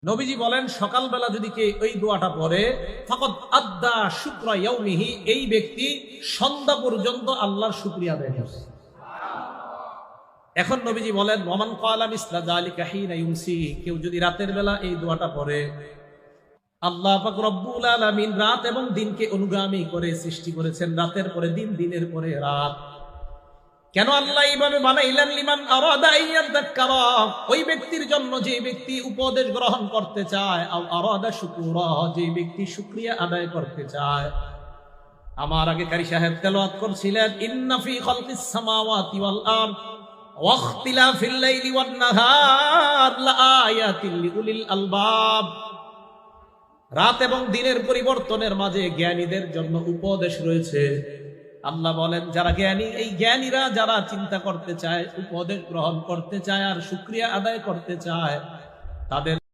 নবীজি বলেন সকালবেলা যদি কে ওই দোয়াটা পড়ে ফাকাদ আদ্দা শুকরা ইয়াউমিহি, এই ব্যক্তি সন্ধ্যা পর্যন্ত আল্লাহর শুকরিয়া আদায় করছে। এখন নবীজি বলেন ওয়ামান ক্বালা মিসলা যালিকা হিনা ইউমসি, কেউ যদি রাতের বেলা এই দোয়াটা পড়ে, আল্লাহ পাক রব্বুল আলামিন রাত এবং দিনকে অনুগামী করে সৃষ্টি করেছেন, রাতের পরে দিন, দিনের পরে রাত। কেন আল্লাহ এইভাবে বানাইলেন? লিমান আরাদা আইয়াযাক্কারা, ওই ব্যক্তির জন্য যে ব্যক্তি উপদেশ গ্রহণ করতে চায়, আও আরাদা শুকুরা, যে ব্যক্তি শুকরিয়া আদায় করতে চায়। আমার আগে কারি সাহেব তেলাওয়াত করছিলেন ইন্না ফি খালকিস সামাওয়াতি ওয়াল আরদ ওয়া ইখতিলাফিল লাইলি ওয়ান নাহার লাআয়াতিল লিউলিল আলবাব। রাত এবং দিনের পরিবর্তনের মাঝে জ্ঞানীদের জন্য উপদেশ রয়েছে। আল্লাহ বলেন যারা জ্ঞানী, এই জ্ঞানীরা যারা চিন্তা করতে চায়, উপদেশ গ্রহণ করতে চায় আর শুকরিয়া আদায় করতে চায়, তাদের